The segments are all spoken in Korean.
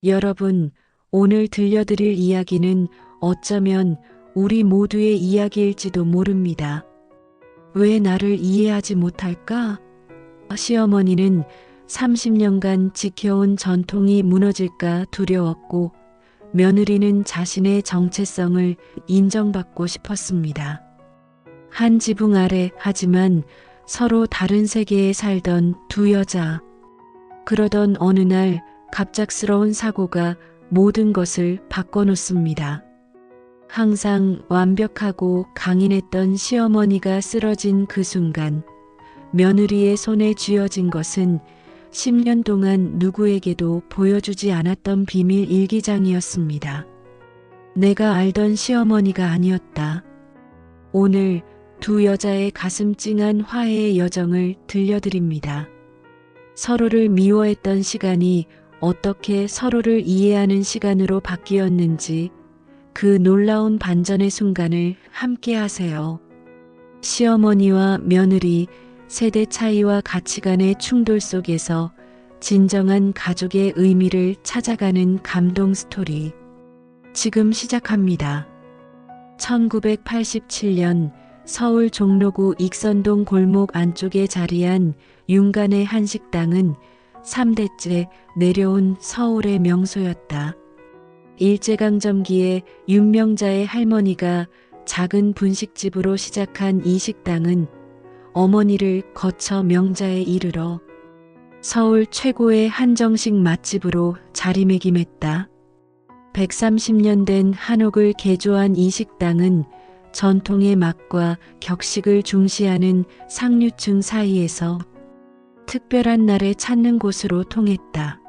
여러분, 오늘 들려드릴 이야기는 어쩌면 우리 모두의 이야기일지도 모릅니다. 왜 나를 이해하지 못할까? 시어머니는 30년간 지켜온 전통이 무너질까 두려웠고, 며느리는 자신의 정체성을 인정받고 싶었습니다. 한 지붕 아래 하지만 서로 다른 세계에 살던 두 여자. 그러던 어느 날 갑작스러운 사고가 모든 것을 바꿔놓습니다. 항상 완벽하고 강인했던 시어머니가 쓰러진 그 순간 며느리의 손에 쥐어진 것은 10년 동안 누구에게도 보여주지 않았던 비밀 일기장이었습니다. 내가 알던 시어머니가 아니었다. 오늘 두 여자의 가슴 찡한 화해의 여정을 들려드립니다. 서로를 미워했던 시간이 어떻게 서로를 이해하는 시간으로 바뀌었는지 그 놀라운 반전의 순간을 함께 하세요. 시어머니와 며느리, 세대 차이와 가치관의 충돌 속에서 진정한 가족의 의미를 찾아가는 감동 스토리. 지금 시작합니다. 1987년 서울 종로구 익선동 골목 안쪽에 자리한 윤간의 한 식당은 3대째 내려온 서울의 명소였다. 일제강점기에 윤명자의 할머니가 작은 분식집으로 시작한 이 식당은 어머니를 거쳐 명자에 이르러 서울 최고의 한정식 맛집으로 자리매김했다. 130년 된 한옥을 개조한 이 식당은 전통의 맛과 격식을 중시하는 상류층 사이에서 특별한 날에 찾는 곳으로 통했다.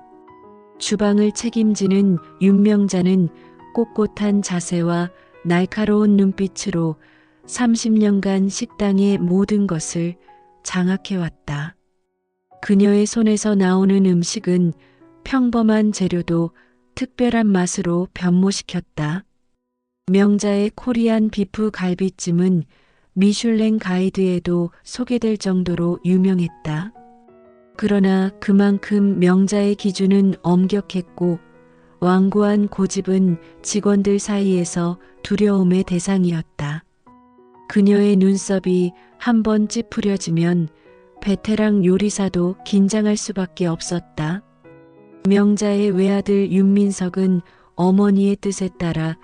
주방을 책임지는 윤명자는 꼿꼿한 자세와 날카로운 눈빛으로 30년간 식당의 모든 것을 장악해왔다. 그녀의 손에서 나오는 음식은 평범한 재료도 특별한 맛으로 변모시켰다. 명자의 코리안 비프 갈비찜은 미슐랭 가이드에도 소개될 정도로 유명했다. 그러나 그만큼 명자의 기준은 엄격했고 완고한 고집은 직원들 사이에서 두려움의 대상이었다. 그녀의 눈썹이 한번 찌푸려지면 베테랑 요리사도 긴장할 수밖에 없었다. 명자의 외아들 윤민석은 어머니의 뜻에 따라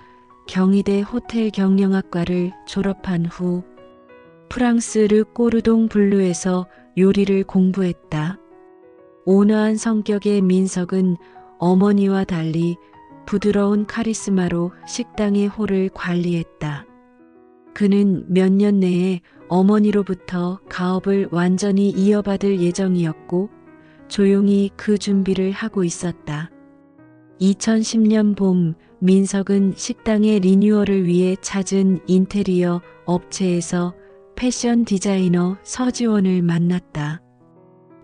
경희대 호텔 경영학과를 졸업한 후 프랑스 르 꼬르동 블루에서 요리를 공부했다. 온화한 성격의 민석은 어머니와 달리 부드러운 카리스마로 식당의 홀을 관리했다. 그는 몇 년 내에 어머니로부터 가업을 완전히 이어받을 예정이었고 조용히 그 준비를 하고 있었다. 2010년 봄 민석은 식당의 리뉴얼을 위해 찾은 인테리어 업체에서 패션 디자이너 서지원을 만났다.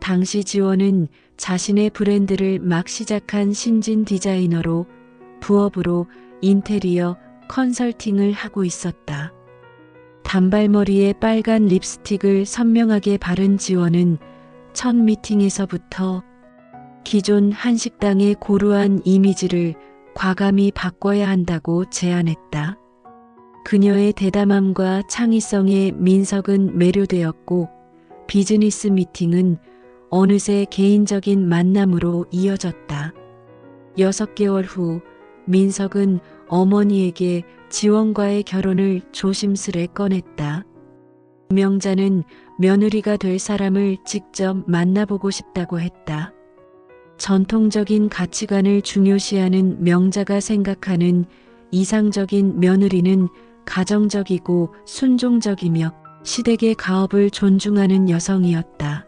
당시 지원은 자신의 브랜드를 막 시작한 신진 디자이너로 부업으로 인테리어 컨설팅을 하고 있었다. 단발머리에 빨간 립스틱을 선명하게 바른 지원은 첫 미팅에서부터 기존 한식당의 고루한 이미지를 과감히 바꿔야 한다고 제안했다. 그녀의 대담함과 창의성에 민석은 매료되었고 비즈니스 미팅은 어느새 개인적인 만남으로 이어졌다. 6개월 후 민석은 어머니에게 지원과의 결혼을 조심스레 꺼냈다. 명자는 며느리가 될 사람을 직접 만나보고 싶다고 했다. 전통적인 가치관을 중요시하는 명자가 생각하는 이상적인 며느리는 가정적이고 순종적이며 시댁의 가업을 존중하는 여성이었다.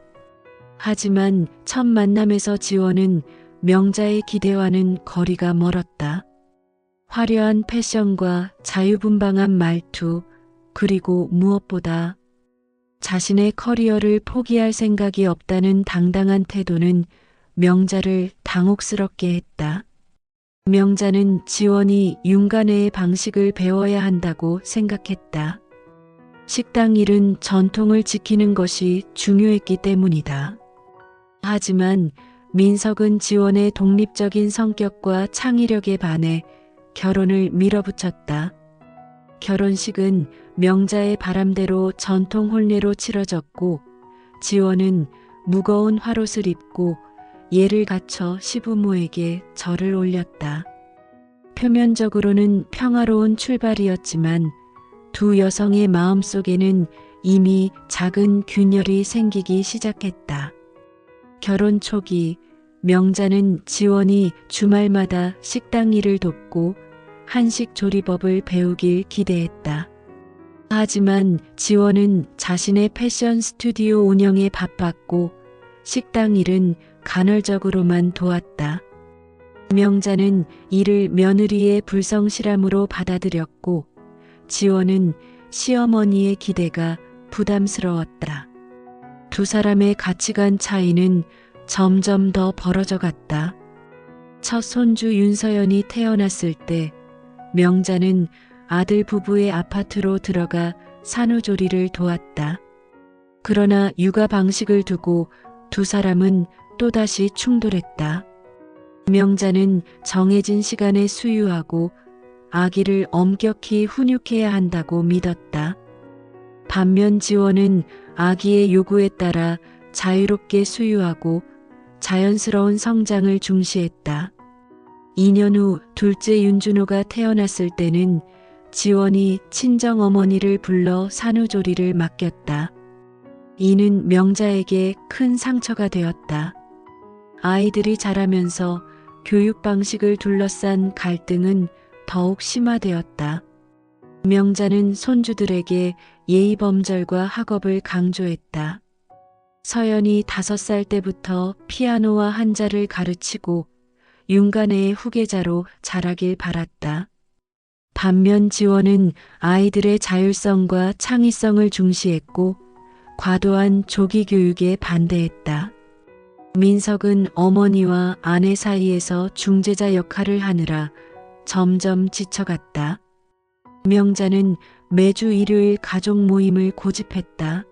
하지만 첫 만남에서 지원은 명자의 기대와는 거리가 멀었다. 화려한 패션과 자유분방한 말투, 그리고 무엇보다 자신의 커리어를 포기할 생각이 없다는 당당한 태도는 명자를 당혹스럽게 했다. 명자는 지원이 윤간의 방식을 배워야 한다고 생각했다. 식당 일은 전통을 지키는 것이 중요했기 때문이다. 하지만 민석은 지원의 독립적인 성격과 창의력에 반해 결혼을 밀어붙였다. 결혼식은 명자의 바람대로 전통 혼례로 치러졌고 지원은 무거운 화롯을 입고 예를 갖춰 시부모에게 절을 올렸다. 표면적으로는 평화로운 출발이었지만 두 여성의 마음속에는 이미 작은 균열이 생기기 시작했다. 결혼 초기 명자는 지원이 주말마다 식당 일을 돕고 한식 조리법을 배우길 기대했다. 하지만 지원은 자신의 패션 스튜디오 운영에 바빴고 식당 일은 간헐적으로만 도왔다. 명자는 이를 며느리의 불성실함으로 받아들였고 지원은 시어머니의 기대가 부담스러웠다. 두 사람의 가치관 차이는 점점 더 벌어져 갔다. 첫 손주 윤서연이 태어났을 때 명자는 아들 부부의 아파트로 들어가 산후조리를 도왔다. 그러나 육아 방식을 두고 두 사람은 또다시 충돌했다. 명자는 정해진 시간에 수유하고 아기를 엄격히 훈육해야 한다고 믿었다. 반면 지원은 아기의 요구에 따라 자유롭게 수유하고 자연스러운 성장을 중시했다. 2년 후 둘째 윤준호가 태어났을 때는 지원이 친정어머니를 불러 산후조리를 맡겼다. 이는 명자에게 큰 상처가 되었다. 아이들이 자라면서 교육 방식을 둘러싼 갈등은 더욱 심화되었다. 명자는 손주들에게 예의범절과 학업을 강조했다. 서연이 5살 때부터 피아노와 한자를 가르치고 윤가네의 후계자로 자라길 바랐다. 반면 지원은 아이들의 자율성과 창의성을 중시했고 과도한 조기 교육에 반대했다. 민석은 어머니와 아내 사이에서 중재자 역할을 하느라 점점 지쳐갔다. 명자는 매주 일요일 가족 모임을 고집했다.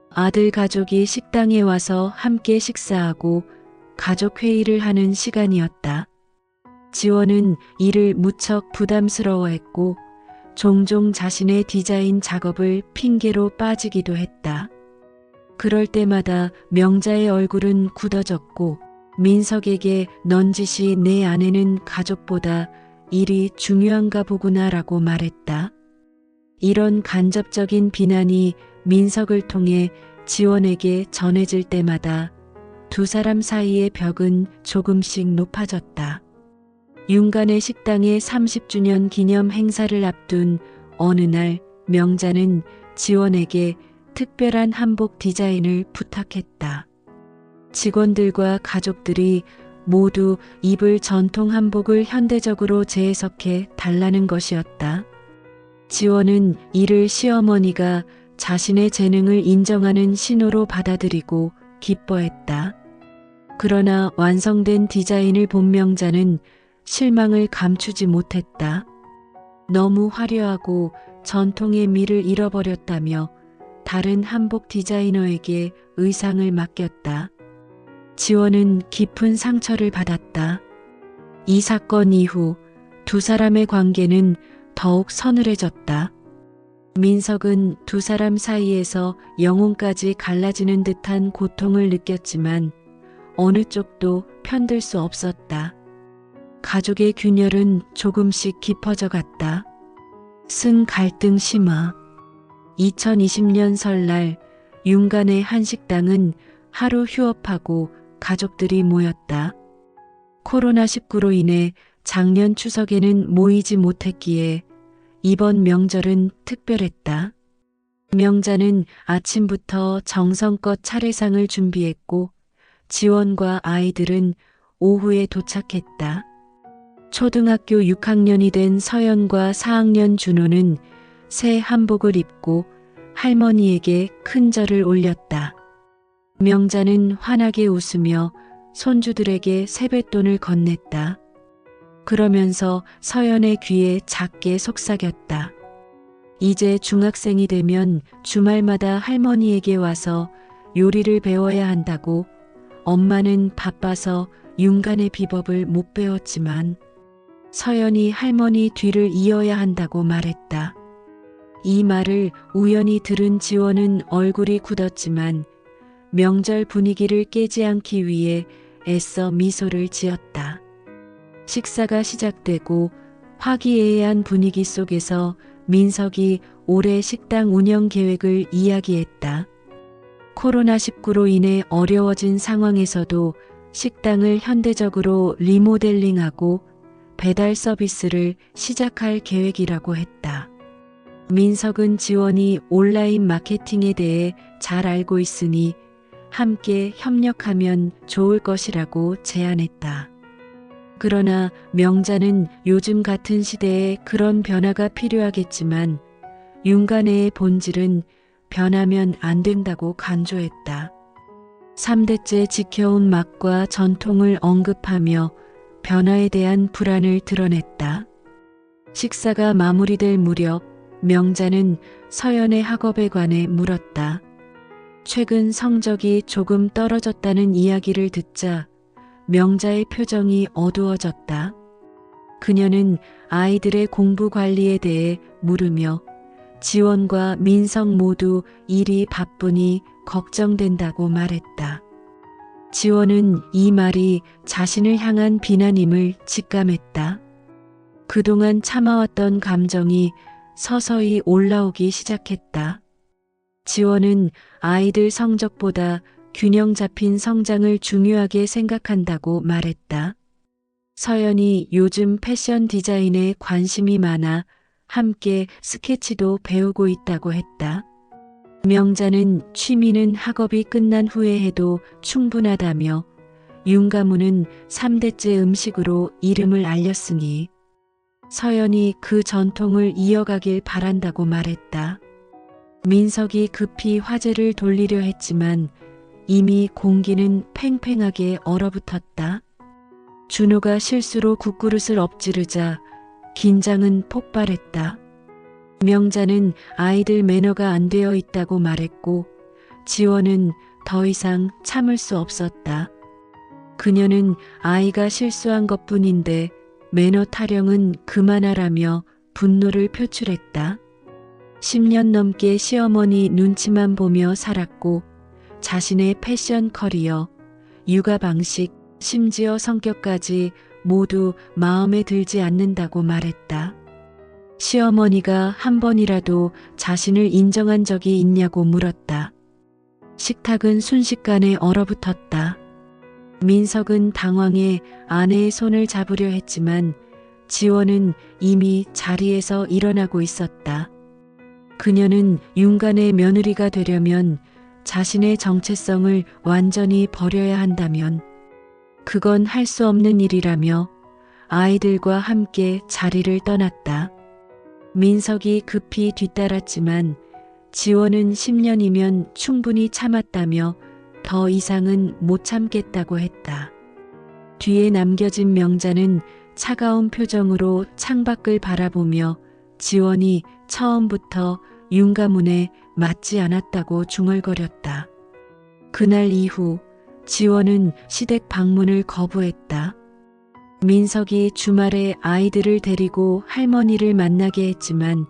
아들 가족이 식당에 와서 함께 식사하고 가족 회의를 하는 시간이었다. 지원은 이를 무척 부담스러워했고 종종 자신의 디자인 작업을 핑계로 빠지기도 했다. 그럴 때마다 명자의 얼굴은 굳어졌고 민석에게 넌지시 내 아내는 가족보다 일이 중요한가 보구나라고 말했다. 이런 간접적인 비난이 민석을 통해 지원에게 전해질 때마다 두 사람 사이의 벽은 조금씩 높아졌다. 윤간의 식당의 30주년 기념 행사를 앞둔 어느 날 명자는 지원에게 특별한 한복 디자인을 부탁했다. 직원들과 가족들이 모두 입을 전통 한복을 현대적으로 재해석해 달라는 것이었다. 지원은 이를 시어머니가 자신의 재능을 인정하는 신호로 받아들이고 기뻐했다. 그러나 완성된 디자인을 본 명자는 실망을 감추지 못했다. 너무 화려하고 전통의 미를 잃어버렸다며 다른 한복 디자이너에게 의상을 맡겼다. 지원은 깊은 상처를 받았다. 이 사건 이후 두 사람의 관계는 더욱 서늘해졌다. 민석은 두 사람 사이에서 영혼까지 갈라지는 듯한 고통을 느꼈지만 어느 쪽도 편들 수 없었다. 가족의 균열은 조금씩 깊어져 갔다. 승 갈등 심화. 2020년 설날 윤간의 한식당은 하루 휴업하고 가족들이 모였다. 코로나19로 인해 작년 추석에는 모이지 못했기에 이번 명절은 특별했다. 명자는 아침부터 정성껏 차례상을 준비했고 지원과 아이들은 오후에 도착했다. 초등학교 6학년이 된 서연과 4학년 준호는 새 한복을 입고 할머니에게 큰 절을 올렸다. 명자는 환하게 웃으며 손주들에게 세뱃돈을 건넸다. 그러면서 서연의 귀에 작게 속삭였다. 이제 중학생이 되면 주말마다 할머니에게 와서 요리를 배워야 한다고 엄마는 바빠서 윤간의 비법을 못 배웠지만 서연이 할머니 뒤를 이어야 한다고 말했다. 이 말을 우연히 들은 지원은 얼굴이 굳었지만 명절 분위기를 깨지 않기 위해 애써 미소를 지었다. 식사가 시작되고 화기애애한 분위기 속에서 민석이 올해 식당 운영 계획을 이야기했다. 코로나19로 인해 어려워진 상황에서도 식당을 현대적으로 리모델링하고 배달 서비스를 시작할 계획이라고 했다. 민석은 지원이 온라인 마케팅에 대해 잘 알고 있으니 함께 협력하면 좋을 것이라고 제안했다. 그러나 명자는 요즘 같은 시대에 그런 변화가 필요하겠지만 윤간의 본질은 변하면 안 된다고 강조했다. 3대째 지켜온 맛과 전통을 언급하며 변화에 대한 불안을 드러냈다. 식사가 마무리될 무렵 명자는 서연의 학업에 관해 물었다. 최근 성적이 조금 떨어졌다는 이야기를 듣자 명자의 표정이 어두워졌다. 그녀는 아이들의 공부 관리에 대해 물으며 지원과 민석 모두 일이 바쁘니 걱정된다고 말했다. 지원은 이 말이 자신을 향한 비난임을 직감했다. 그동안 참아왔던 감정이 서서히 올라오기 시작했다. 지원은 아이들 성적보다 균형 잡힌 성장을 중요하게 생각한다고 말했다. 서연이 요즘 패션 디자인에 관심이 많아 함께 스케치도 배우고 있다고 했다. 명자는 취미는 학업이 끝난 후에 해도 충분하다며 윤가무는 3대째 음식으로 이름을 알렸으니 서연이 그 전통을 이어가길 바란다고 말했다. 민석이 급히 화제를 돌리려 했지만 이미 공기는 팽팽하게 얼어붙었다. 준호가 실수로 국그릇을 엎지르자 긴장은 폭발했다. 명자는 아이들 매너가 안 되어 있다고 말했고 지원은 더 이상 참을 수 없었다. 그녀는 아이가 실수한 것뿐인데 매너 타령은 그만하라며 분노를 표출했다. 10년 넘게 시어머니 눈치만 보며 살았고 자신의 패션 커리어, 육아 방식, 심지어 성격까지 모두 마음에 들지 않는다고 말했다. 시어머니가 한 번이라도 자신을 인정한 적이 있냐고 물었다. 식탁은 순식간에 얼어붙었다. 민석은 당황해 아내의 손을 잡으려 했지만 지원은 이미 자리에서 일어나고 있었다. 그녀는 윤간의 며느리가 되려면 자신의 정체성을 완전히 버려야 한다면 그건 할 수 없는 일이라며 아이들과 함께 자리를 떠났다. 민석이 급히 뒤따랐지만 지원은 10년이면 충분히 참았다며 더 이상은 못 참겠다고 했다. 뒤에 남겨진 명자는 차가운 표정으로 창밖을 바라보며 지원이 처음부터 윤가문에 맞지 않았다고 중얼거렸다. 그날 이후 지원은 시댁 방문을 거부했다. 민석이 주말에 아이들을 데리고 할머니를 만나게 했지만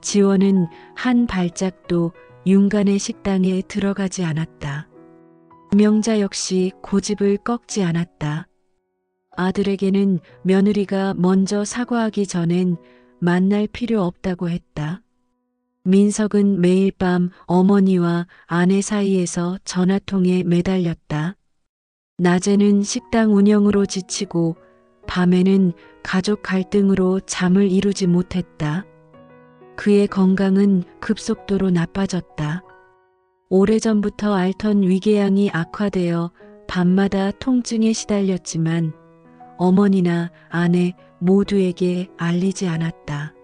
지원은 한 발짝도 윤간의 식당에 들어가지 않았다. 명자 역시 고집을 꺾지 않았다. 아들에게는 며느리가 먼저 사과하기 전엔 만날 필요 없다고 했다. 민석은 매일 밤 어머니와 아내 사이에서 전화통에 매달렸다. 낮에는 식당 운영으로 지치고 밤에는 가족 갈등으로 잠을 이루지 못했다. 그의 건강은 급속도로 나빠졌다. 오래전부터 앓던 위궤양이 악화되어 밤마다 통증에 시달렸지만 어머니나 아내 모두에게 알리지 않았다.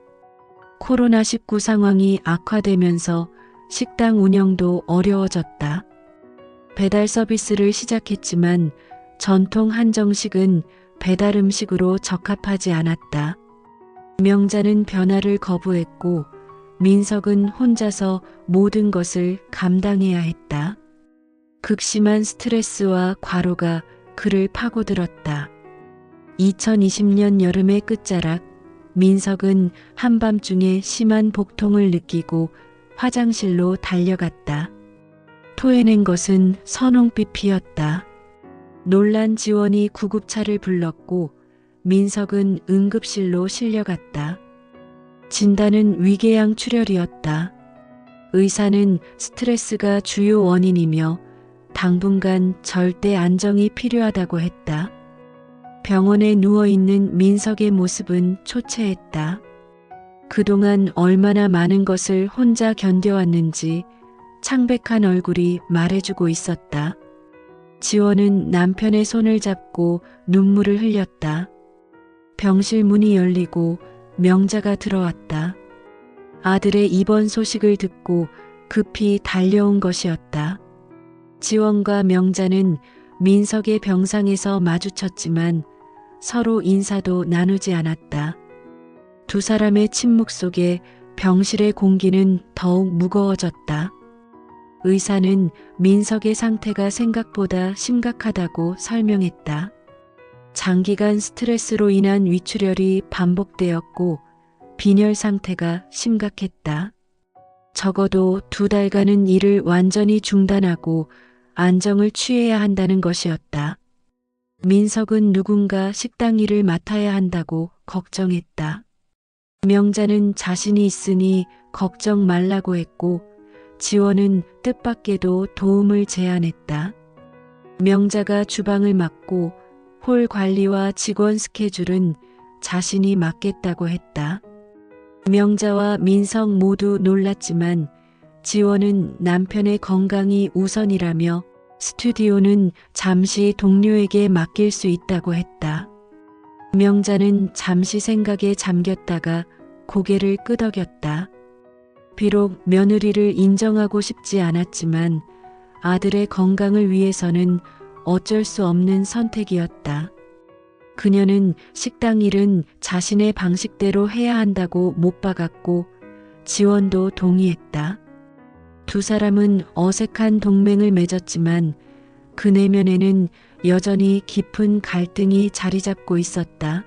코로나19 상황이 악화되면서 식당 운영도 어려워졌다. 배달 서비스를 시작했지만 전통 한정식은 배달 음식으로 적합하지 않았다. 명자는 변화를 거부했고 민석은 혼자서 모든 것을 감당해야 했다. 극심한 스트레스와 과로가 그를 파고들었다. 2020년 여름의 끝자락, 민석은 한밤중에 심한 복통을 느끼고 화장실로 달려갔다. 토해낸 것은 선홍빛 피였다. 놀란 지원이 구급차를 불렀고 민석은 응급실로 실려갔다. 진단은 위궤양 출혈이었다. 의사는 스트레스가 주요 원인이며 당분간 절대 안정이 필요하다고 했다. 병원에 누워있는 민석의 모습은 초췌했다. 그동안 얼마나 많은 것을 혼자 견뎌왔는지 창백한 얼굴이 말해주고 있었다. 지원은 남편의 손을 잡고 눈물을 흘렸다. 병실 문이 열리고 명자가 들어왔다. 아들의 입원 소식을 듣고 급히 달려온 것이었다. 지원과 명자는 민석의 병상에서 마주쳤지만 서로 인사도 나누지 않았다. 두 사람의 침묵 속에 병실의 공기는 더욱 무거워졌다. 의사는 민석의 상태가 생각보다 심각하다고 설명했다. 장기간 스트레스로 인한 위출혈이 반복되었고 빈혈 상태가 심각했다. 적어도 2달간은 일을 완전히 중단하고 안정을 취해야 한다는 것이었다. 민석은 누군가 식당 일을 맡아야 한다고 걱정했다. 명자는 자신이 있으니 걱정 말라고 했고 지원은 뜻밖에도 도움을 제안했다. 명자가 주방을 맡고 홀 관리와 직원 스케줄은 자신이 맡겠다고 했다. 명자와 민석 모두 놀랐지만 지원은 남편의 건강이 우선이라며 스튜디오는 잠시 동료에게 맡길 수 있다고 했다. 명자는 잠시 생각에 잠겼다가 고개를 끄덕였다. 비록 며느리를 인정하고 싶지 않았지만 아들의 건강을 위해서는 어쩔 수 없는 선택이었다. 그녀는 식당 일은 자신의 방식대로 해야 한다고 못 박았고 지원도 동의했다. 두 사람은 어색한 동맹을 맺었지만 그 내면에는 여전히 깊은 갈등이 자리 잡고 있었다.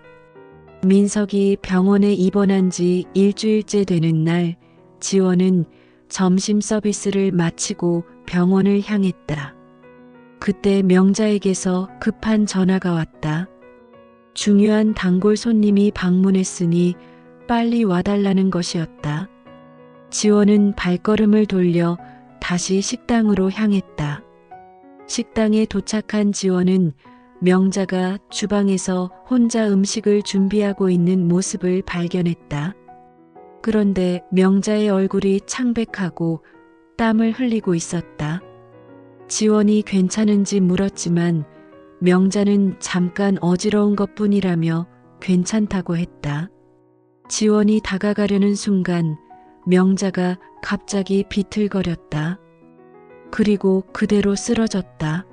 민석이 병원에 입원한 지 일주일째 되는 날, 지원은 점심 서비스를 마치고 병원을 향했다. 그때 명자에게서 급한 전화가 왔다. 중요한 단골 손님이 방문했으니 빨리 와달라는 것이었다. 지원은 발걸음을 돌려 다시 식당으로 향했다. 식당에 도착한 지원은 명자가 주방에서 혼자 음식을 준비하고 있는 모습을 발견했다. 그런데 명자의 얼굴이 창백하고 땀을 흘리고 있었다. 지원이 괜찮은지 물었지만 명자는 잠깐 어지러운 것뿐이라며 괜찮다고 했다. 지원이 다가가려는 순간 명자가 갑자기 비틀거렸다. 그리고 그대로 쓰러졌다.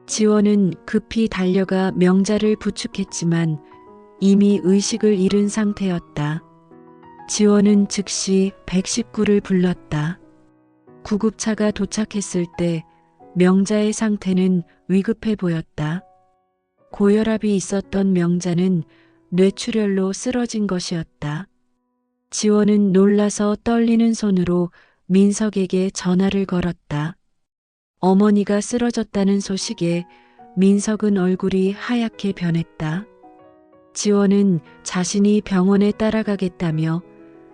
지원은 급히 달려가 명자를 부축했지만 이미 의식을 잃은 상태였다. 지원은 즉시 119를 불렀다. 구급차가 도착했을 때 명자의 상태는 위급해 보였다. 고혈압이 있었던 명자는 뇌출혈로 쓰러진 것이었다. 지원은 놀라서 떨리는 손으로 민석에게 전화를 걸었다. 어머니가 쓰러졌다는 소식에 민석은 얼굴이 하얗게 변했다. 지원은 자신이 병원에 따라가겠다며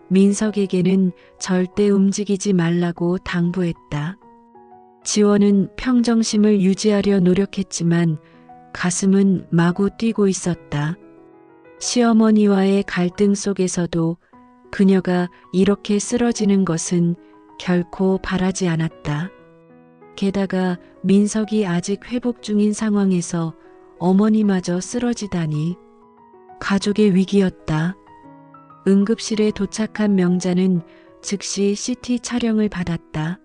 민석에게는 절대 움직이지 말라고 당부했다. 지원은 평정심을 유지하려 노력했지만 가슴은 마구 뛰고 있었다. 시어머니와의 갈등 속에서도 그녀가 이렇게 쓰러지는 것은 결코 바라지 않았다. 게다가 민석이 아직 회복 중인 상황에서 어머니마저 쓰러지다니 가족의 위기였다. 응급실에 도착한 명자는 즉시 CT 촬영을 받았다.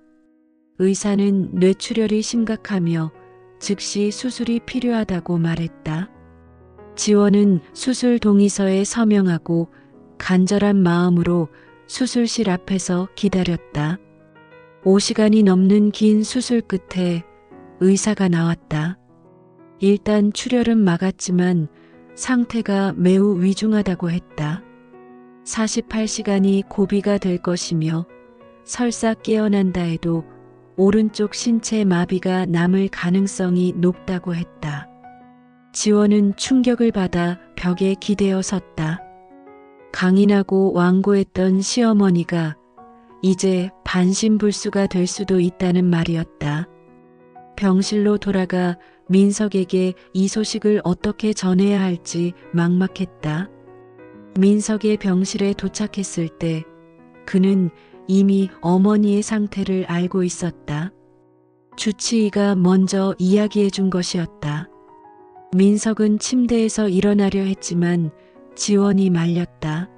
의사는 뇌출혈이 심각하며 즉시 수술이 필요하다고 말했다. 지원은 수술 동의서에 서명하고 간절한 마음으로 수술실 앞에서 기다렸다. 5시간이 넘는 긴 수술 끝에 의사가 나왔다. 일단 출혈은 막았지만 상태가 매우 위중하다고 했다. 48시간이 고비가 될 것이며 설사 깨어난다 해도 오른쪽 신체 마비가 남을 가능성이 높다고 했다. 지원은 충격을 받아 벽에 기대어 섰다. 강인하고 완고했던 시어머니가 이제 반신불수가 될 수도 있다는 말이었다. 병실로 돌아가 민석에게 이 소식을 어떻게 전해야 할지 막막했다. 민석의 병실에 도착했을 때 그는 이미 어머니의 상태를 알고 있었다. 주치의가 먼저 이야기해 준 것이었다. 민석은 침대에서 일어나려 했지만 지원이 말렸다.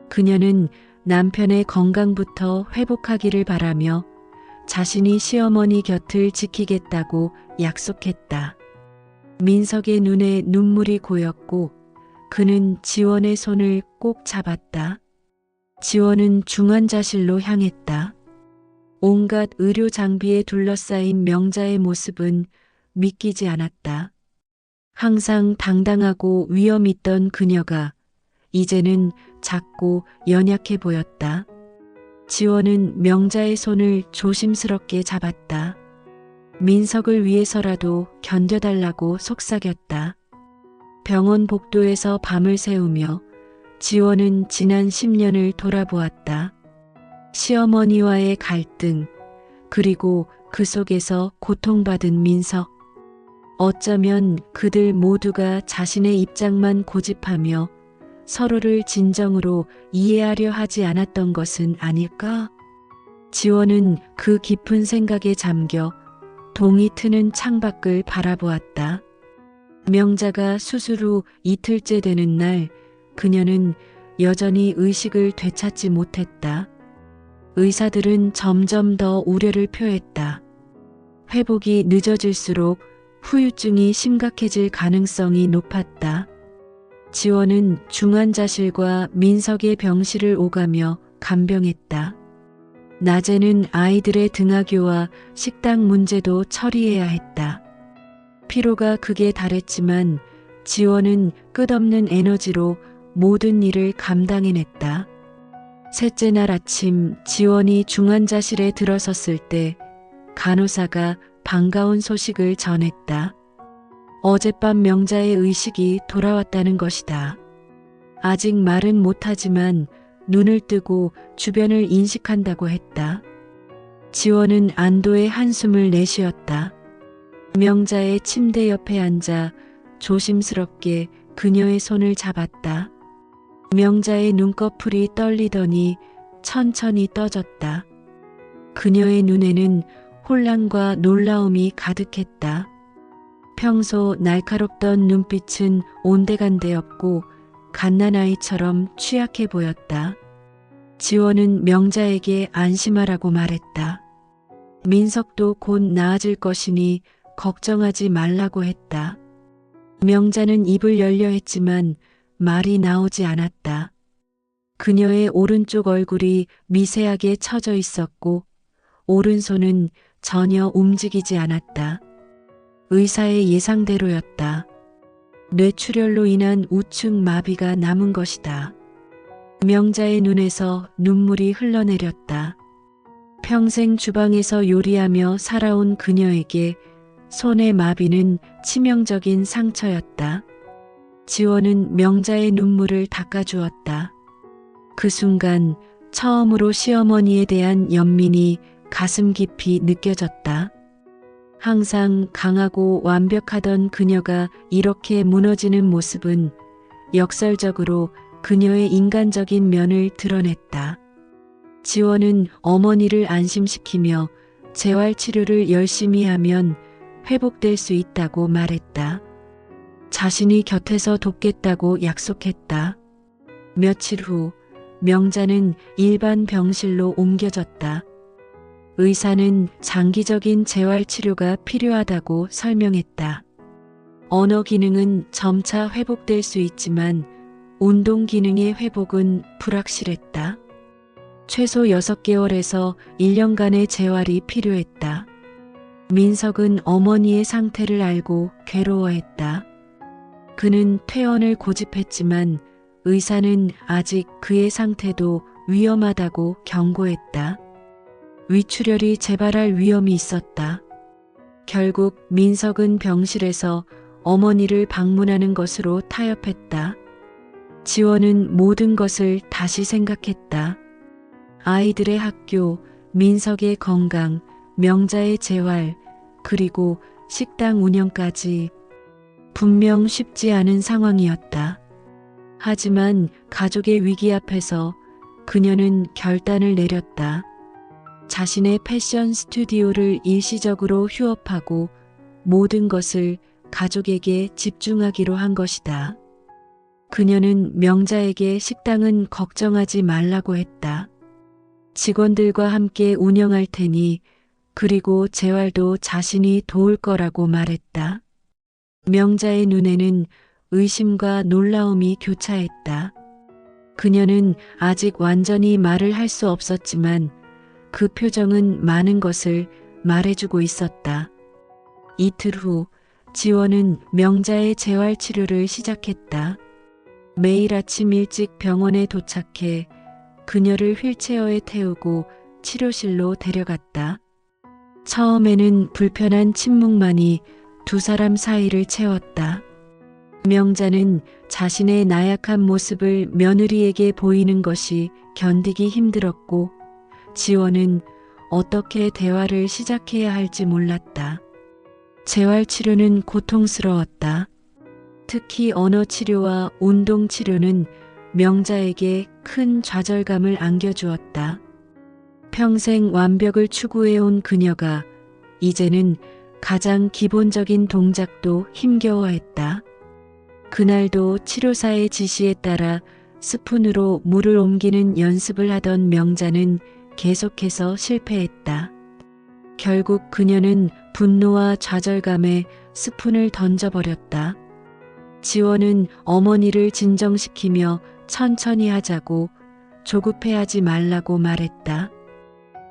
그녀는 남편의 건강부터 회복하기를 바라며 자신이 시어머니 곁을 지키겠다고 약속했다. 민석의 눈에 눈물이 고였고 그는 지원의 손을 꼭 잡았다. 지원은 중환자실로 향했다. 온갖 의료 장비에 둘러싸인 명자의 모습은 믿기지 않았다. 항상 당당하고 위엄 있던 그녀가 이제는 작고 연약해 보였다. 지원은 명자의 손을 조심스럽게 잡았다. 민석을 위해서라도 견뎌달라고 속삭였다. 병원 복도에서 밤을 새우며 지원은 지난 10년을 돌아보았다. 시어머니와의 갈등, 그리고 그 속에서 고통받은 민석. 어쩌면 그들 모두가 자신의 입장만 고집하며 서로를 진정으로 이해하려 하지 않았던 것은 아닐까? 지원은 그 깊은 생각에 잠겨 동이 트는 창밖을 바라보았다. 명자가 수술 후 이틀째 되는 날 그녀는 여전히 의식을 되찾지 못했다. 의사들은 점점 더 우려를 표했다. 회복이 늦어질수록 후유증이 심각해질 가능성이 높았다. 지원은 중환자실과 민석의 병실을 오가며 간병했다. 낮에는 아이들의 등하교와 식당 문제도 처리해야 했다. 피로가 극에 달했지만 지원은 끝없는 에너지로 모든 일을 감당해냈다. 셋째 날 아침 지원이 중환자실에 들어섰을 때 간호사가 반가운 소식을 전했다. 어젯밤 명자의 의식이 돌아왔다는 것이다. 아직 말은 못하지만 눈을 뜨고 주변을 인식한다고 했다. 지원은 안도의 한숨을 내쉬었다. 명자의 침대 옆에 앉아 조심스럽게 그녀의 손을 잡았다. 명자의 눈꺼풀이 떨리더니 천천히 떠졌다. 그녀의 눈에는 혼란과 놀라움이 가득했다. 평소 날카롭던 눈빛은 온데간데없고 갓난아이처럼 취약해 보였다. 지원은 명자에게 안심하라고 말했다. 민석도 곧 나아질 것이니 걱정하지 말라고 했다. 명자는 입을 열려 했지만 말이 나오지 않았다. 그녀의 오른쪽 얼굴이 미세하게 처져 있었고 오른손은 전혀 움직이지 않았다. 의사의 예상대로였다. 뇌출혈로 인한 우측 마비가 남은 것이다. 명자의 눈에서 눈물이 흘러내렸다. 평생 주방에서 요리하며 살아온 그녀에게 손의 마비는 치명적인 상처였다. 지원은 명자의 눈물을 닦아주었다. 그 순간 처음으로 시어머니에 대한 연민이 가슴 깊이 느껴졌다. 항상 강하고 완벽하던 그녀가 이렇게 무너지는 모습은 역설적으로 그녀의 인간적인 면을 드러냈다. 지원은 어머니를 안심시키며 재활치료를 열심히 하면 회복될 수 있다고 말했다. 자신이 곁에서 돕겠다고 약속했다. 며칠 후 명자는 일반 병실로 옮겨졌다. 의사는 장기적인 재활치료가 필요하다고 설명했다. 언어 기능은 점차 회복될 수 있지만 운동 기능의 회복은 불확실했다. 최소 6개월에서 1년간의 재활이 필요했다. 민석은 어머니의 상태를 알고 괴로워했다. 그는 퇴원을 고집했지만 의사는 아직 그의 상태도 위험하다고 경고했다. 위출혈이 재발할 위험이 있었다. 결국 민석은 병실에서 어머니를 방문하는 것으로 타협했다. 지원은 모든 것을 다시 생각했다. 아이들의 학교, 민석의 건강, 명자의 재활, 그리고 식당 운영까지 분명 쉽지 않은 상황이었다. 하지만 가족의 위기 앞에서 그녀는 결단을 내렸다. 자신의 패션 스튜디오를 일시적으로 휴업하고 모든 것을 가족에게 집중하기로 한 것이다. 그녀는 명자에게 식당은 걱정하지 말라고 했다. 직원들과 함께 운영할 테니 그리고 재활도 자신이 도울 거라고 말했다. 명자의 눈에는 의심과 놀라움이 교차했다. 그녀는 아직 완전히 말을 할 수 없었지만 그 표정은 많은 것을 말해주고 있었다. 이틀 후 지원은 명자의 재활 치료를 시작했다. 매일 아침 일찍 병원에 도착해 그녀를 휠체어에 태우고 치료실로 데려갔다. 처음에는 불편한 침묵만이 두 사람 사이를 채웠다. 명자는 자신의 나약한 모습을 며느리에게 보이는 것이 견디기 힘들었고 지원은 어떻게 대화를 시작해야 할지 몰랐다. 재활치료는 고통스러웠다. 특히 언어치료와 운동치료는 명자에게 큰 좌절감을 안겨주었다. 평생 완벽을 추구해온 그녀가 이제는 가장 기본적인 동작도 힘겨워했다. 그날도 치료사의 지시에 따라 스푼으로 물을 옮기는 연습을 하던 명자는 계속해서 실패했다. 결국 그녀는 분노와 좌절감에 스푼을 던져버렸다. 지원은 어머니를 진정시키며 천천히 하자고 조급해하지 말라고 말했다.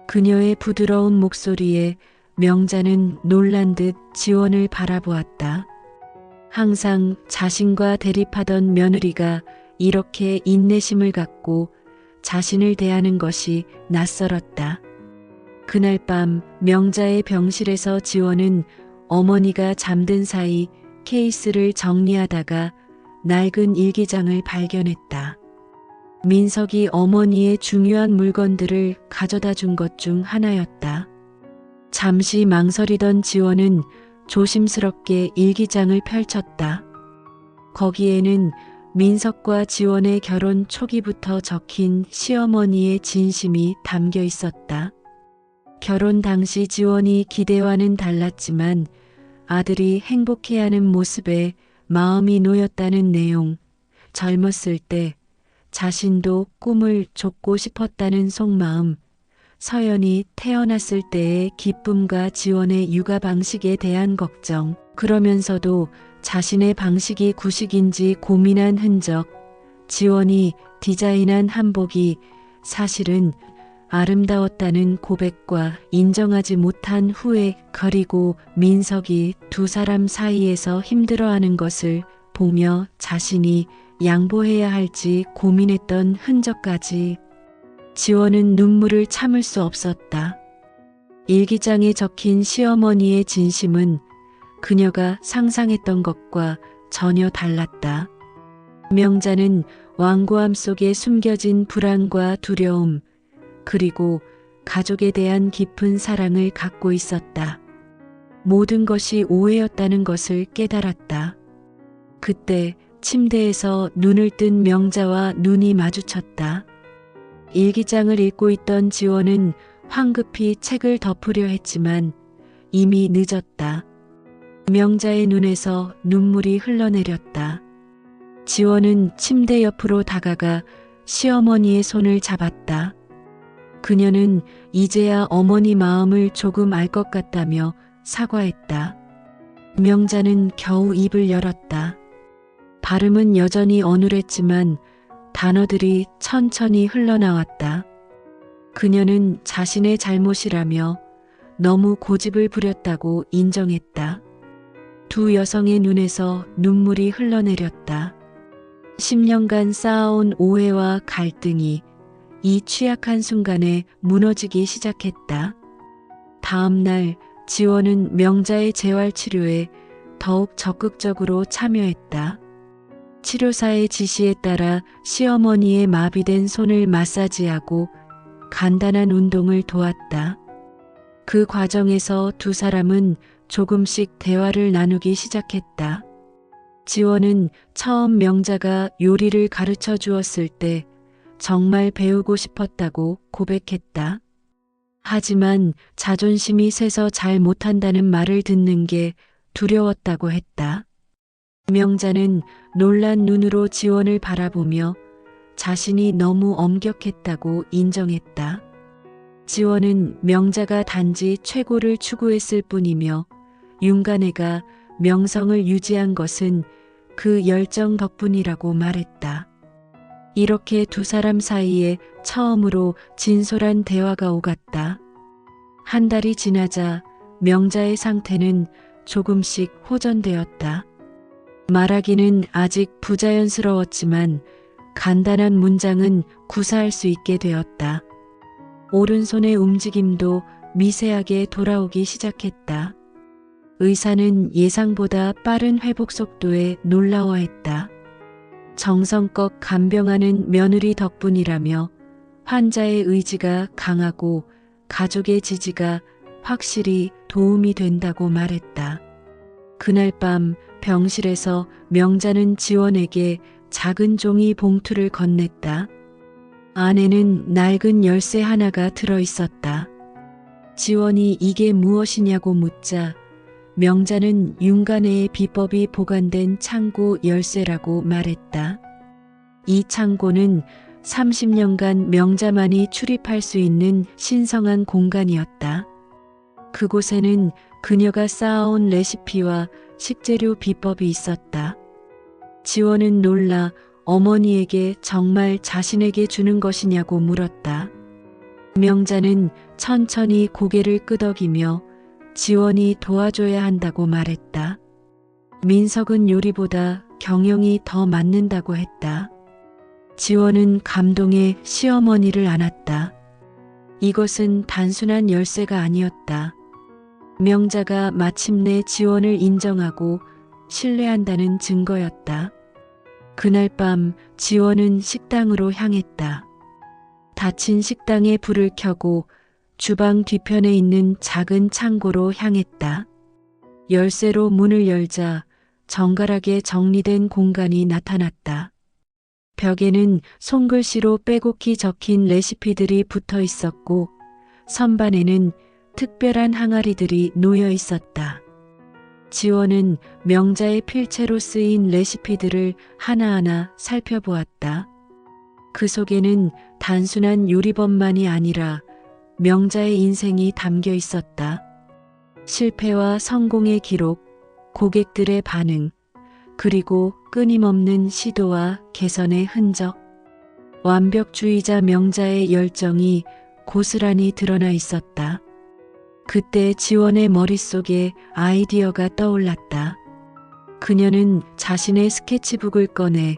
그녀의 부드러운 목소리에 명자는 놀란 듯 지원을 바라보았다. 항상 자신과 대립하던 며느리가 이렇게 인내심을 갖고 자신을 대하는 것이 낯설었다. 그날 밤 명자의 병실에서 지원은 어머니가 잠든 사이 케이스를 정리하다가 낡은 일기장을 발견했다. 민석이 어머니의 중요한 물건들을 가져다 준 것 중 하나였다. 잠시 망설이던 지원은 조심스럽게 일기장을 펼쳤다. 거기에는 민석과 지원의 결혼 초기부터 적힌 시어머니의 진심이 담겨 있었다. 결혼 당시 지원이 기대와는 달랐지만 아들이 행복해하는 모습에 마음이 놓였다는 내용, 젊었을 때 자신도 꿈을 좇고 싶었다는 속마음, 서연이 태어났을 때의 기쁨과 지원의 육아 방식에 대한 걱정, 그러면서도 자신의 방식이 구식인지 고민한 흔적, 지원이 디자인한 한복이 사실은 아름다웠다는 고백과 인정하지 못한 후회, 그리고 민석이 두 사람 사이에서 힘들어하는 것을 보며 자신이 양보해야 할지 고민했던 흔적까지. 지원은 눈물을 참을 수 없었다. 일기장에 적힌 시어머니의 진심은 그녀가 상상했던 것과 전혀 달랐다. 명자는 완고함 속에 숨겨진 불안과 두려움, 그리고 가족에 대한 깊은 사랑을 갖고 있었다. 모든 것이 오해였다는 것을 깨달았다. 그때 침대에서 눈을 뜬 명자와 눈이 마주쳤다. 일기장을 읽고 있던 지원은 황급히 책을 덮으려 했지만 이미 늦었다. 명자의 눈에서 눈물이 흘러내렸다. 지원은 침대 옆으로 다가가 시어머니의 손을 잡았다. 그녀는 이제야 어머니 마음을 조금 알 것 같다며 사과했다. 명자는 겨우 입을 열었다. 발음은 여전히 어눌했지만 단어들이 천천히 흘러나왔다. 그녀는 자신의 잘못이라며 너무 고집을 부렸다고 인정했다. 두 여성의 눈에서 눈물이 흘러내렸다. 10년간 쌓아온 오해와 갈등이 이 취약한 순간에 무너지기 시작했다. 다음 날 지원은 명자의 재활치료에 더욱 적극적으로 참여했다. 치료사의 지시에 따라 시어머니의 마비된 손을 마사지하고 간단한 운동을 도왔다. 그 과정에서 두 사람은 조금씩 대화를 나누기 시작했다. 지원은 처음 명자가 요리를 가르쳐 주었을 때 정말 배우고 싶었다고 고백했다. 하지만 자존심이 세서 잘 못한다는 말을 듣는 게 두려웠다고 했다. 명자는 놀란 눈으로 지원을 바라보며 자신이 너무 엄격했다고 인정했다. 지원은 명자가 단지 최고를 추구했을 뿐이며 윤간애가 명성을 유지한 것은 그 열정 덕분이라고 말했다. 이렇게 두 사람 사이에 처음으로 진솔한 대화가 오갔다. 한 달이 지나자 명자의 상태는 조금씩 호전되었다. 말하기는 아직 부자연스러웠지만 간단한 문장은 구사할 수 있게 되었다. 오른손의 움직임도 미세하게 돌아오기 시작했다. 의사는 예상보다 빠른 회복 속도에 놀라워했다. 정성껏 간병하는 며느리 덕분이라며 환자의 의지가 강하고 가족의 지지가 확실히 도움이 된다고 말했다. 그날 밤 병실에서 명자는 지원에게 작은 종이 봉투를 건넸다. 안에는 낡은 열쇠 하나가 들어있었다. 지원이 이게 무엇이냐고 묻자 명자는 윤간애의 비법이 보관된 창고 열쇠라고 말했다. 이 창고는 30년간 명자만이 출입할 수 있는 신성한 공간이었다. 그곳에는 그녀가 쌓아온 레시피와 식재료 비법이 있었다. 지원은 놀라 어머니에게 정말 자신에게 주는 것이냐고 물었다. 명자는 천천히 고개를 끄덕이며 지원이 도와줘야 한다고 말했다. 민석은 요리보다 경영이 더 맞는다고 했다. 지원은 감동에 시어머니를 안았다. 이것은 단순한 열쇠가 아니었다. 명자가 마침내 지원을 인정하고 신뢰한다는 증거였다. 그날 밤 지원은 식당으로 향했다. 닫힌 식당에 불을 켜고 주방 뒤편에 있는 작은 창고로 향했다. 열쇠로 문을 열자 정갈하게 정리된 공간이 나타났다. 벽에는 손글씨로 빼곡히 적힌 레시피들이 붙어 있었고 선반에는 특별한 항아리들이 놓여 있었다. 지원은 명자의 필체로 쓰인 레시피들을 하나하나 살펴보았다. 그 속에는 단순한 요리법만이 아니라 명자의 인생이 담겨 있었다. 실패와 성공의 기록, 고객들의 반응, 그리고 끊임없는 시도와 개선의 흔적. 완벽주의자 명자의 열정이 고스란히 드러나 있었다. 그때 지원의 머릿속에 아이디어가 떠올랐다. 그녀는 자신의 스케치북을 꺼내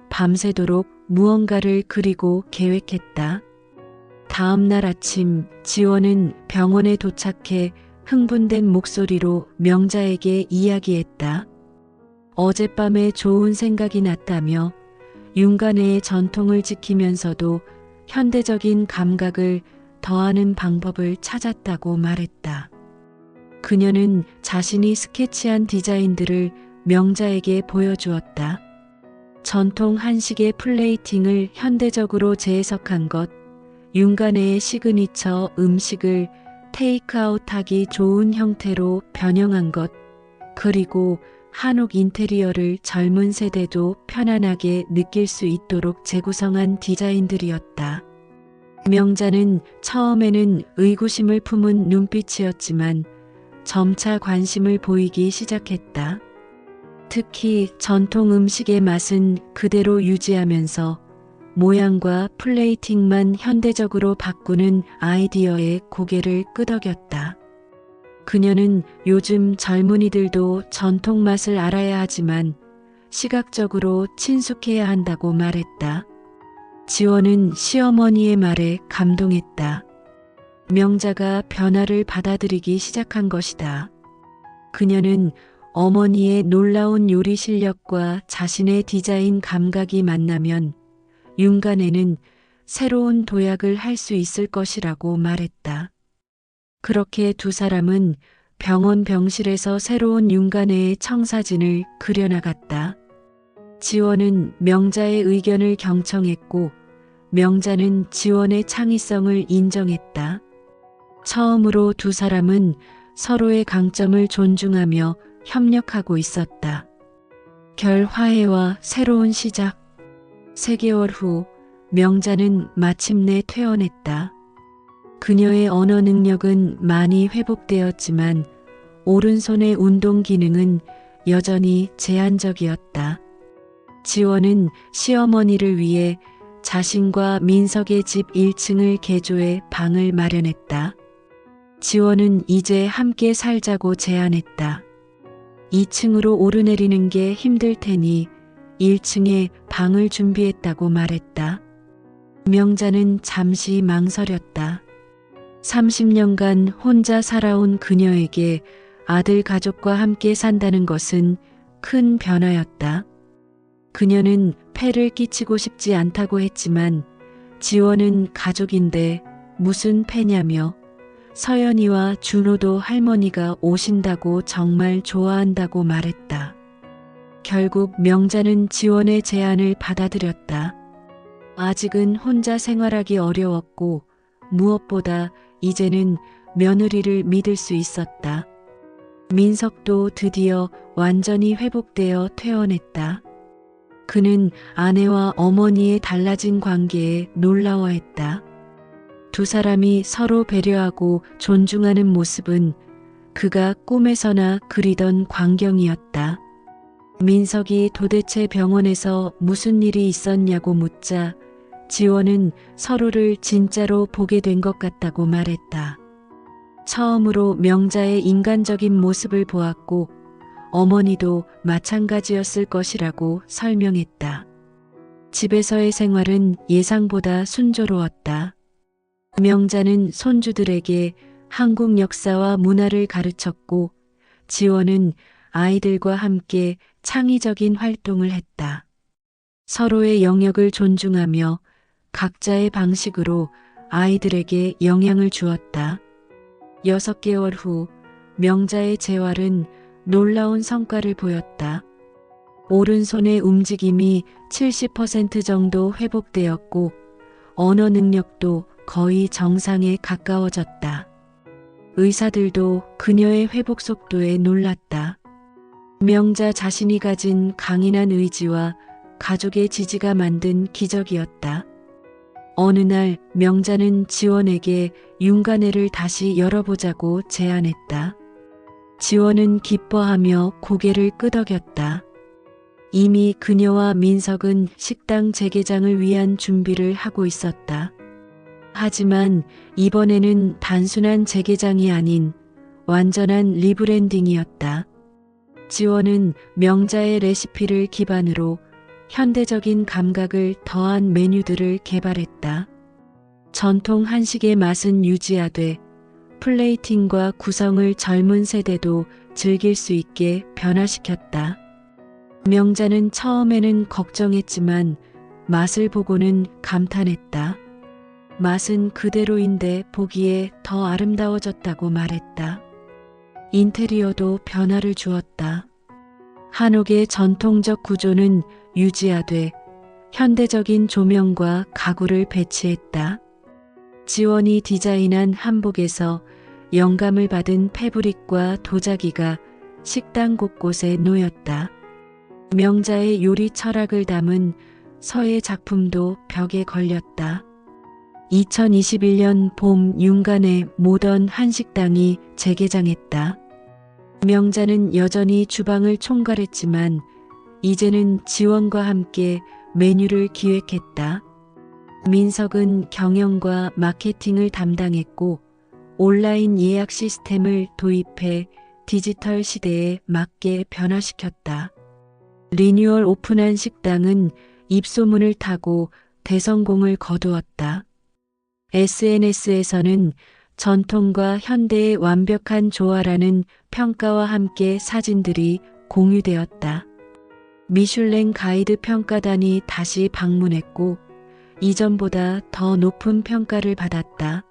밤새도록 무언가를 그리고 계획했다. 다음 날 아침 지원은 병원에 도착해 흥분된 목소리로 명자에게 이야기했다. 어젯밤에 좋은 생각이 났다며 윤간애의 전통을 지키면서도 현대적인 감각을 더하는 방법을 찾았다고 말했다. 그녀는 자신이 스케치한 디자인들을 명자에게 보여주었다. 전통 한식의 플레이팅을 현대적으로 재해석한 것, 윤간애의 시그니처 음식을 테이크아웃하기 좋은 형태로 변형한 것, 그리고 한옥 인테리어를 젊은 세대도 편안하게 느낄 수 있도록 재구성한 디자인들이었다. 명자는 처음에는 의구심을 품은 눈빛이었지만 점차 관심을 보이기 시작했다. 특히 전통 음식의 맛은 그대로 유지하면서 모양과 플레이팅만 현대적으로 바꾸는 아이디어에 고개를 끄덕였다. 그녀는 요즘 젊은이들도 전통 맛을 알아야 하지만 시각적으로 친숙해야 한다고 말했다. 지원은 시어머니의 말에 감동했다. 명자가 변화를 받아들이기 시작한 것이다. 그녀는 어머니의 놀라운 요리 실력과 자신의 디자인 감각이 만나면 윤간에는 새로운 도약을 할 수 있을 것이라고 말했다. 그렇게 두 사람은 병원 병실에서 새로운 윤간의 청사진을 그려나갔다. 지원은 명자의 의견을 경청했고 명자는 지원의 창의성을 인정했다. 처음으로 두 사람은 서로의 강점을 존중하며 협력하고 있었다. 결화해와 새로운 시작. 3개월 후 명자는 마침내 퇴원했다. 그녀의 언어 능력은 많이 회복되었지만 오른손의 운동 기능은 여전히 제한적이었다. 지원은 시어머니를 위해 자신과 민석의 집 1층을 개조해 방을 마련했다. 지원은 이제 함께 살자고 제안했다. 2층으로 오르내리는 게 힘들 테니 1층에 방을 준비했다고 말했다. 명자는 잠시 망설였다. 30년간 혼자 살아온 그녀에게 아들 가족과 함께 산다는 것은 큰 변화였다. 그녀는 폐를 끼치고 싶지 않다고 했지만 지원은 가족인데 무슨 폐냐며 서연이와 준호도 할머니가 오신다고 정말 좋아한다고 말했다. 결국 명자는 지원의 제안을 받아들였다. 아직은 혼자 생활하기 어려웠고 무엇보다 이제는 며느리를 믿을 수 있었다. 민석도 드디어 완전히 회복되어 퇴원했다. 그는 아내와 어머니의 달라진 관계에 놀라워했다. 두 사람이 서로 배려하고 존중하는 모습은 그가 꿈에서나 그리던 광경이었다. 민석이 도대체 병원에서 무슨 일이 있었냐고 묻자 지원은 서로를 진짜로 보게 된 것 같다고 말했다. 처음으로 명자의 인간적인 모습을 보았고 어머니도 마찬가지였을 것이라고 설명했다. 집에서의 생활은 예상보다 순조로웠다. 명자는 손주들에게 한국 역사와 문화를 가르쳤고 지원은 아이들과 함께 창의적인 활동을 했다. 서로의 영역을 존중하며 각자의 방식으로 아이들에게 영향을 주었다. 6개월 후 명자의 재활은 놀라운 성과를 보였다. 오른손의 움직임이 70% 정도 회복되었고 언어 능력도 거의 정상에 가까워졌다. 의사들도 그녀의 회복 속도에 놀랐다. 명자 자신이 가진 강인한 의지와 가족의 지지가 만든 기적이었다. 어느 날 명자는 지원에게 윤간회를 다시 열어보자고 제안했다. 지원은 기뻐하며 고개를 끄덕였다. 이미 그녀와 민석은 식당 재개장을 위한 준비를 하고 있었다. 하지만 이번에는 단순한 재개장이 아닌 완전한 리브랜딩이었다. 지원은 명자의 레시피를 기반으로 현대적인 감각을 더한 메뉴들을 개발했다. 전통 한식의 맛은 유지하되 플레이팅과 구성을 젊은 세대도 즐길 수 있게 변화시켰다. 명자는 처음에는 걱정했지만 맛을 보고는 감탄했다. 맛은 그대로인데 보기에 더 아름다워졌다고 말했다. 인테리어도 변화를 주었다. 한옥의 전통적 구조는 유지하되 현대적인 조명과 가구를 배치했다. 지원이 디자인한 한복에서 영감을 받은 패브릭과 도자기가 식당 곳곳에 놓였다. 명자의 요리 철학을 담은 서예 작품도 벽에 걸렸다. 2021년 봄 윤간의 모던 한식당이 재개장했다. 명자는 여전히 주방을 총괄했지만 이제는 지원과 함께 메뉴를 기획했다. 민석은 경영과 마케팅을 담당했고 온라인 예약 시스템을 도입해 디지털 시대에 맞게 변화시켰다. 리뉴얼 오픈한 식당은 입소문을 타고 대성공을 거두었다. SNS에서는 전통과 현대의 완벽한 조화라는 평가와 함께 사진들이 공유되었다. 미슐랭 가이드 평가단이 다시 방문했고 이전보다 더 높은 평가를 받았다.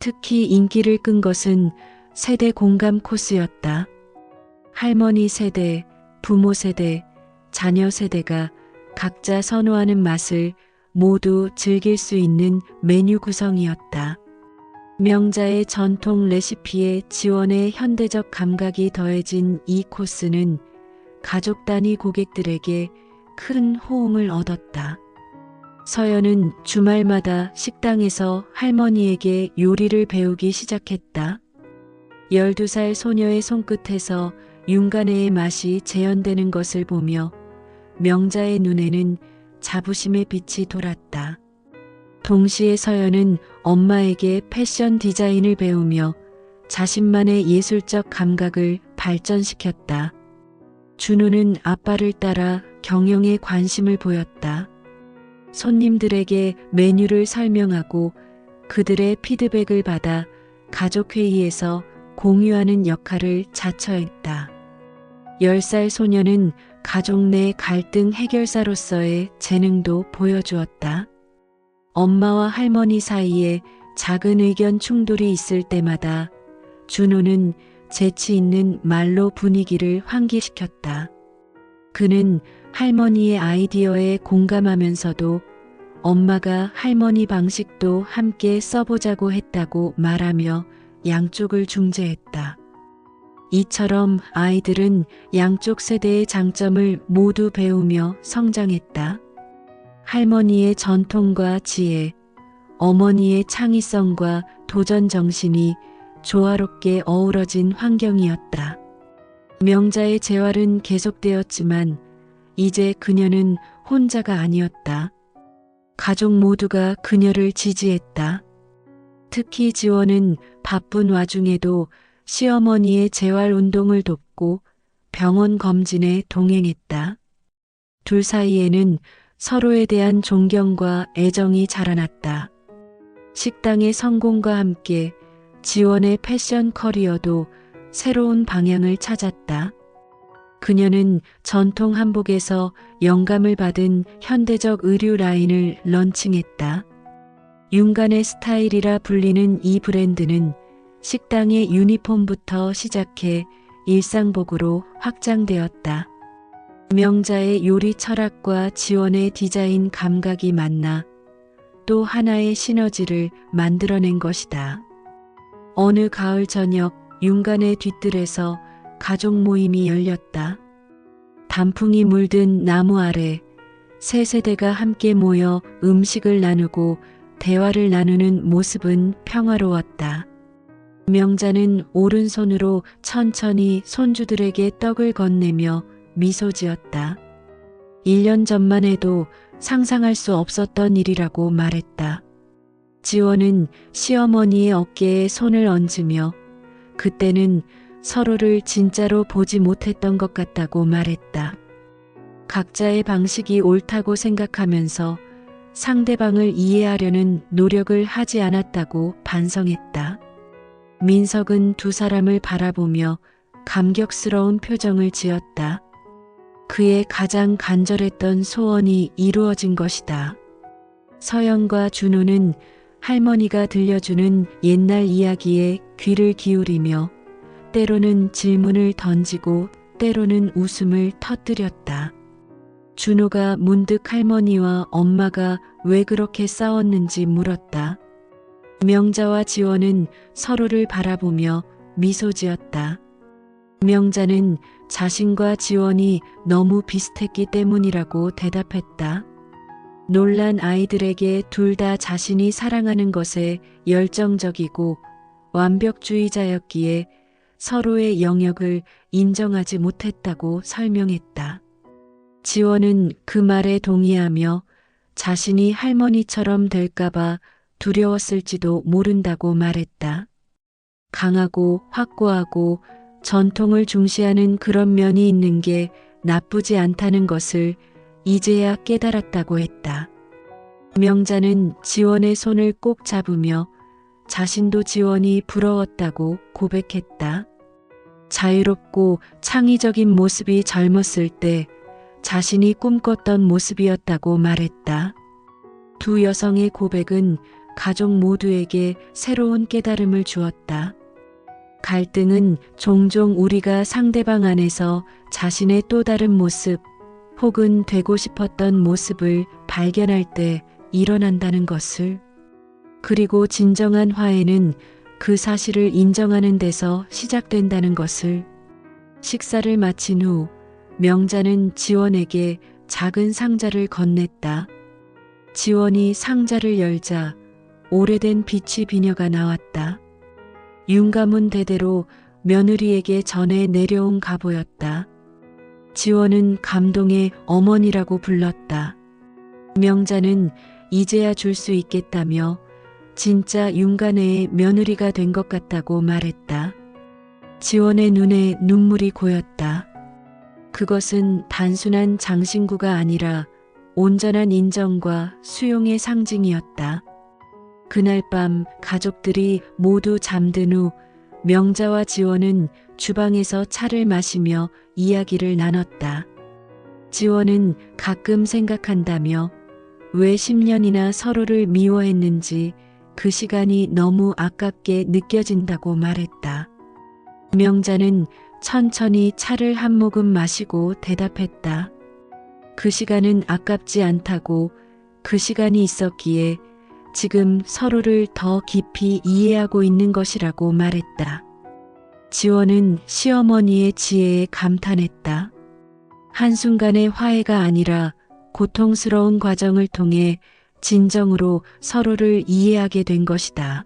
특히 인기를 끈 것은 세대 공감 코스였다. 할머니 세대, 부모 세대, 자녀 세대가 각자 선호하는 맛을 모두 즐길 수 있는 메뉴 구성이었다. 명자의 전통 레시피에 지원의 현대적 감각이 더해진 이 코스는 가족 단위 고객들에게 큰 호응을 얻었다. 서연은 주말마다 식당에서 할머니에게 요리를 배우기 시작했다. 12살 소녀의 손끝에서 윤간의 맛이 재현되는 것을 보며 명자의 눈에는 자부심의 빛이 돌았다. 동시에 서연은 엄마에게 패션 디자인을 배우며 자신만의 예술적 감각을 발전시켰다. 준호는 아빠를 따라 경영에 관심을 보였다. 손님들에게 메뉴를 설명하고 그들의 피드백을 받아 가족회의에서 공유하는 역할을 자처했다. 10살 소녀는 가족 내 갈등 해결사로서의 재능도 보여주었다. 엄마와 할머니 사이에 작은 의견 충돌이 있을 때마다 준호는 재치 있는 말로 분위기를 환기시켰다. 그는 할머니의 아이디어에 공감하면서도 엄마가 할머니 방식도 함께 써보자고 했다고 말하며 양쪽을 중재했다. 이처럼 아이들은 양쪽 세대의 장점을 모두 배우며 성장했다. 할머니의 전통과 지혜, 어머니의 창의성과 도전 정신이 조화롭게 어우러진 환경이었다. 명자의 재활은 계속되었지만 이제 그녀는 혼자가 아니었다. 가족 모두가 그녀를 지지했다. 특히 지원은 바쁜 와중에도 시어머니의 재활 운동을 돕고 병원 검진에 동행했다. 둘 사이에는 서로에 대한 존경과 애정이 자라났다. 식당의 성공과 함께 지원의 패션 커리어도 새로운 방향을 찾았다. 그녀는 전통 한복에서 영감을 받은 현대적 의류 라인을 런칭했다. 윤간의 스타일이라 불리는 이 브랜드는 식당의 유니폼부터 시작해 일상복으로 확장되었다. 명자의 요리 철학과 지원의 디자인 감각이 만나 또 하나의 시너지를 만들어낸 것이다. 어느 가을 저녁 윤간의 뒤뜰에서 가족 모임이 열렸다. 단풍이 물든 나무 아래 세 세대가 함께 모여 음식을 나누고 대화를 나누는 모습은 평화로웠다. 명자는 오른손으로 천천히 손주들에게 떡을 건네며 미소 지었다. 1년 전만 해도 상상할 수 없었던 일이라고 말했다. 지원은 시어머니의 어깨에 손을 얹으며 그때는 서로를 진짜로 보지 못했던 것 같다고 말했다. 각자의 방식이 옳다고 생각하면서 상대방을 이해하려는 노력을 하지 않았다고 반성했다. 민석은 두 사람을 바라보며 감격스러운 표정을 지었다. 그의 가장 간절했던 소원이 이루어진 것이다. 서연과 준호는 할머니가 들려주는 옛날 이야기에 귀를 기울이며 때로는 질문을 던지고 때로는 웃음을 터뜨렸다. 준호가 문득 할머니와 엄마가 왜 그렇게 싸웠는지 물었다. 명자와 지원은 서로를 바라보며 미소 지었다. 명자는 자신과 지원이 너무 비슷했기 때문이라고 대답했다. 놀란 아이들에게 둘 다 자신이 사랑하는 것에 열정적이고 완벽주의자였기에 서로의 영역을 인정하지 못했다고 설명했다. 지원은 그 말에 동의하며 자신이 할머니처럼 될까봐 두려웠을지도 모른다고 말했다. 강하고 확고하고 전통을 중시하는 그런 면이 있는 게 나쁘지 않다는 것을 이제야 깨달았다고 했다. 명자는 지원의 손을 꼭 잡으며 자신도 지원이 부러웠다고 고백했다. 자유롭고 창의적인 모습이 젊었을 때 자신이 꿈꿨던 모습이었다고 말했다. 두 여성의 고백은 가족 모두에게 새로운 깨달음을 주었다. 갈등은 종종 우리가 상대방 안에서 자신의 또 다른 모습 혹은 되고 싶었던 모습을 발견할 때 일어난다는 것을, 그리고 진정한 화해는 그 사실을 인정하는 데서 시작된다는 것을. 식사를 마친 후 명자는 지원에게 작은 상자를 건넸다. 지원이 상자를 열자 오래된 비치 비녀가 나왔다. 윤가문 대대로 며느리에게 전해 내려온 가보였다. 지원은 감동의 어머니라고 불렀다. 명자는 이제야 줄 수 있겠다며 진짜 윤간의 며느리가 된 것 같다고 말했다. 지원의 눈에 눈물이 고였다. 그것은 단순한 장신구가 아니라 온전한 인정과 수용의 상징이었다. 그날 밤 가족들이 모두 잠든 후 명자와 지원은 주방에서 차를 마시며 이야기를 나눴다. 지원은 가끔 생각한다며 왜 10년이나 서로를 미워했는지 그 시간이 너무 아깝게 느껴진다고 말했다. 명자는 천천히 차를 한 모금 마시고 대답했다. 그 시간은 아깝지 않다고, 그 시간이 있었기에 지금 서로를 더 깊이 이해하고 있는 것이라고 말했다. 지원은 시어머니의 지혜에 감탄했다. 한순간의 화해가 아니라 고통스러운 과정을 통해 진정으로 서로를 이해하게 된 것이다.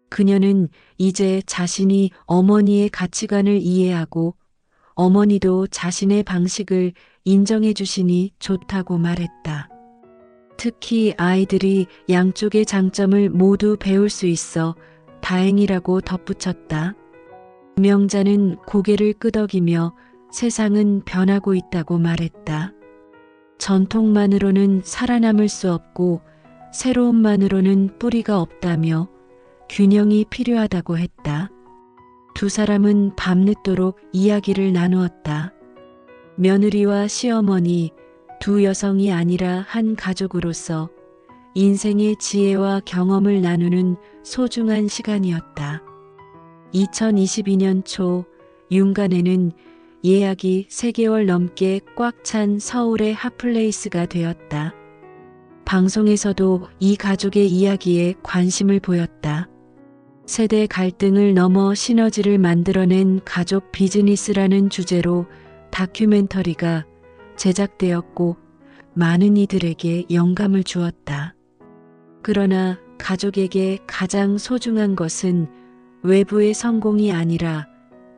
그녀는 이제 자신이 어머니의 가치관을 이해하고 어머니도 자신의 방식을 인정해 주시니 좋다고 말했다. 특히 아이들이 양쪽의 장점을 모두 배울 수 있어 다행이라고 덧붙였다. 명자는 고개를 끄덕이며 세상은 변하고 있다고 말했다. 전통만으로는 살아남을 수 없고 새로움만으로는 뿌리가 없다며 균형이 필요하다고 했다. 두 사람은 밤늦도록 이야기를 나누었다. 며느리와 시어머니, 두 여성이 아니라 한 가족으로서 인생의 지혜와 경험을 나누는 소중한 시간이었다. 2022년 초 윤간에는 예약이 3개월 넘게 꽉 찬 서울의 핫플레이스가 되었다. 방송에서도 이 가족의 이야기에 관심을 보였다. 세대 갈등을 넘어 시너지를 만들어낸 가족 비즈니스라는 주제로 다큐멘터리가 제작되었고 많은 이들에게 영감을 주었다. 그러나 가족에게 가장 소중한 것은 외부의 성공이 아니라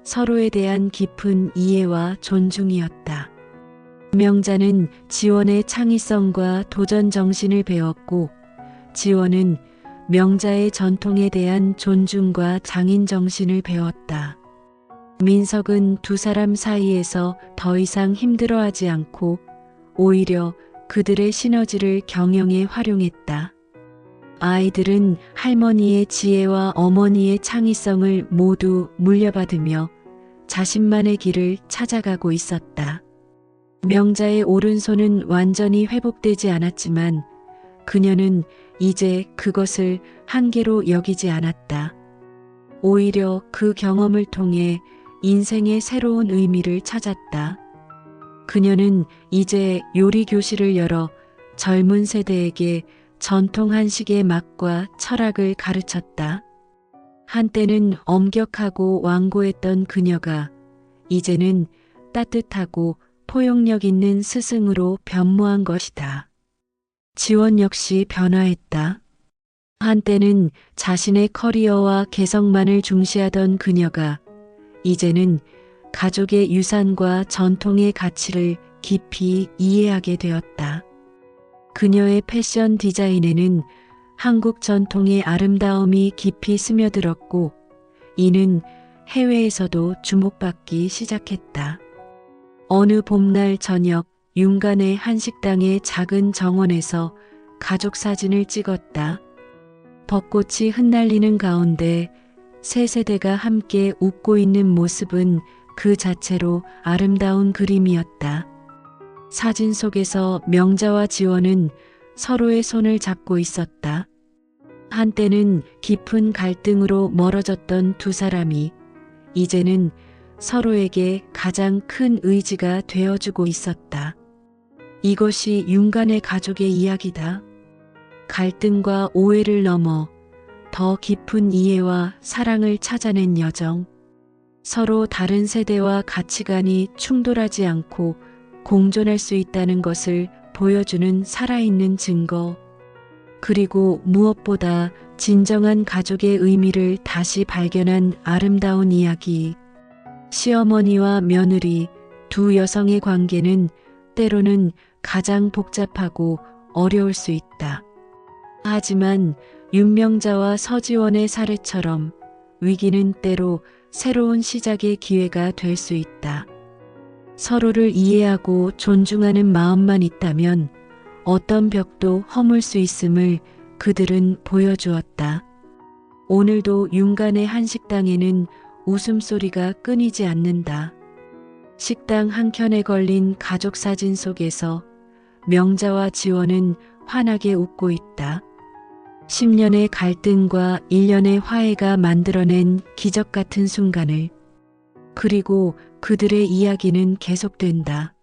서로에 대한 깊은 이해와 존중이었다. 명자는 지원의 창의성과 도전 정신을 배웠고 지원은 명자의 전통에 대한 존중과 장인 정신을 배웠다. 민석은 두 사람 사이에서 더 이상 힘들어하지 않고 오히려 그들의 시너지를 경영에 활용했다. 아이들은 할머니의 지혜와 어머니의 창의성을 모두 물려받으며 자신만의 길을 찾아가고 있었다. 명자의 오른손은 완전히 회복되지 않았지만 그녀는 이제 그것을 한계로 여기지 않았다. 오히려 그 경험을 통해 인생의 새로운 의미를 찾았다. 그녀는 이제 요리 교실을 열어 젊은 세대에게 전통 한식의 맛과 철학을 가르쳤다. 한때는 엄격하고 완고했던 그녀가 이제는 따뜻하고 포용력 있는 스승으로 변모한 것이다. 지원 역시 변화했다. 한때는 자신의 커리어와 개성만을 중시하던 그녀가 이제는 가족의 유산과 전통의 가치를 깊이 이해하게 되었다. 그녀의 패션 디자인에는 한국 전통의 아름다움이 깊이 스며들었고 이는 해외에서도 주목받기 시작했다. 어느 봄날 저녁 윤간의 한 식당의 작은 정원에서 가족 사진을 찍었다. 벚꽃이 흩날리는 가운데 세 세대가 함께 웃고 있는 모습은 그 자체로 아름다운 그림이었다. 사진 속에서 명자와 지원은 서로의 손을 잡고 있었다. 한때는 깊은 갈등으로 멀어졌던 두 사람이 이제는 서로에게 가장 큰 의지가 되어주고 있었다. 이것이 윤간의 가족의 이야기다. 갈등과 오해를 넘어 더 깊은 이해와 사랑을 찾아낸 여정. 서로 다른 세대와 가치관이 충돌하지 않고 공존할 수 있다는 것을 보여주는 살아있는 증거. 그리고 무엇보다 진정한 가족의 의미를 다시 발견한 아름다운 이야기. 시어머니와 며느리 두 여성의 관계는 때로는 가장 복잡하고 어려울 수 있다. 하지만 윤명자와 서지원의 사례처럼 위기는 때로 새로운 시작의 기회가 될 수 있다. 서로를 이해하고 존중하는 마음만 있다면 어떤 벽도 허물 수 있음을 그들은 보여주었다. 오늘도 윤간의 한 식당에는 웃음소리가 끊이지 않는다. 식당 한켠에 걸린 가족 사진 속에서 명자와 지원은 환하게 웃고 있다. 10년의 갈등과 1년의 화해가 만들어낸 기적 같은 순간을. 그리고 그들의 이야기는 계속된다.